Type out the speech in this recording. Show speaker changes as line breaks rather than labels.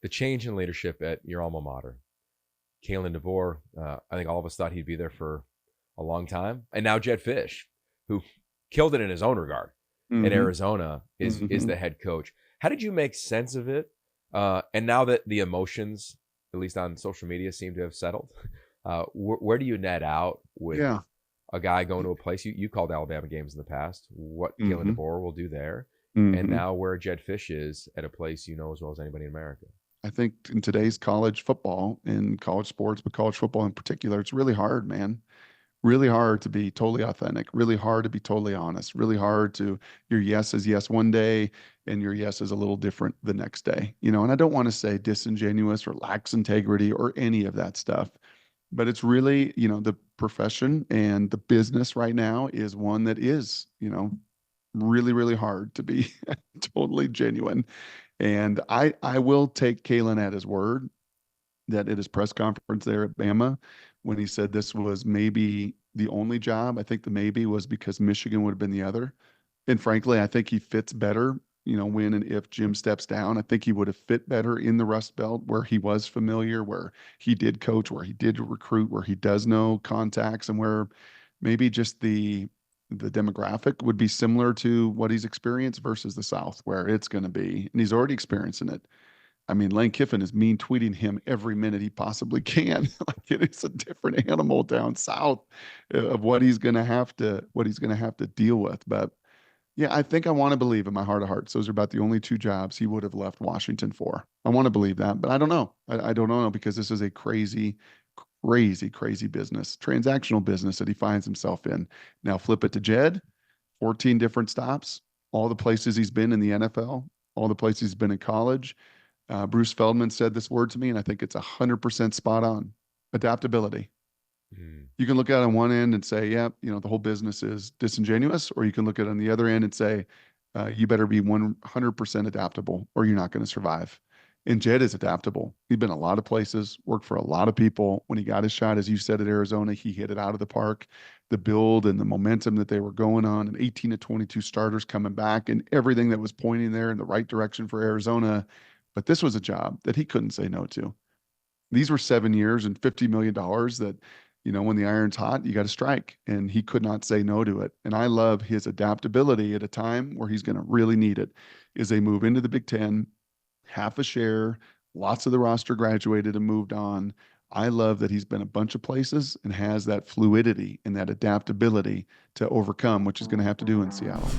the change in leadership at your alma mater. Kalen DeVore, I think all of us thought he'd be there for a long time. And now Jed Fish, who killed it in his own regard at
Mm-hmm.
Arizona, is
Mm-hmm.
the head coach. How did you make sense of it? And now that the emotions, at least on social media, seem to have settled, where do you net out with
Yeah.
a guy going to a place you called Alabama games in the past? What Kalen
Mm-hmm.
DeVore will do there, and
Mm-hmm.
now where Jed Fish is at a place you know as well as anybody in America.
I think in today's college football and college sports, but college football in particular, it's really hard, man. Really hard to be totally authentic, really hard to be totally honest, really hard to your yes is yes one day and your yes is a little different the next day. And I don't want to say disingenuous or lacks integrity or any of that stuff, but it's really, the profession and the business right now is one that is, really, really hard to be totally genuine. And I will take Kalen at his word that at his press conference there at Bama, when he said this was maybe the only job, I think the maybe was because Michigan would have been the other. And frankly, I think he fits better, when and if Jim steps down. I think he would have fit better in the Rust Belt where he was familiar, where he did coach, where he did recruit, where he does know contacts, and where maybe just the demographic would be similar to what he's experienced versus the South, where it's going to be, and he's already experiencing it. I mean, Lane Kiffin is mean tweeting him every minute he possibly can. Like it is a different animal down south of what he's gonna have to deal with. But yeah, I think I want to believe in my heart of hearts. Those are about the only two jobs he would have left Washington for. I want to believe that, but I don't know. I don't know because this is a crazy, crazy, crazy business, transactional business that he finds himself in. Now flip it to Jed, 14 different stops, all the places he's been in the NFL, all the places he's been in college. Bruce Feldman said this word to me, and I think it's 100% spot on. Adaptability.
Mm.
You can look at it on one end and say, yeah, the whole business is disingenuous, or you can look at it on the other end and say, you better be 100% adaptable or you're not going to survive. And Jed is adaptable. He's been a lot of places, worked for a lot of people. When he got his shot, as you said, at Arizona, he hit it out of the park. The build and the momentum that they were going on, and 18 to 22 starters coming back, and everything that was pointing there in the right direction for Arizona. But this was a job that he couldn't say no to. These were 7 years and $50 million that, when the iron's hot, you got to strike. And he could not say no to it. And I love his adaptability at a time where he's going to really need it. Is they move into the Big Ten, half a share, lots of the roster graduated and moved on. I love that he's been a bunch of places and has that fluidity and that adaptability to overcome, which he's going to have to do in Seattle.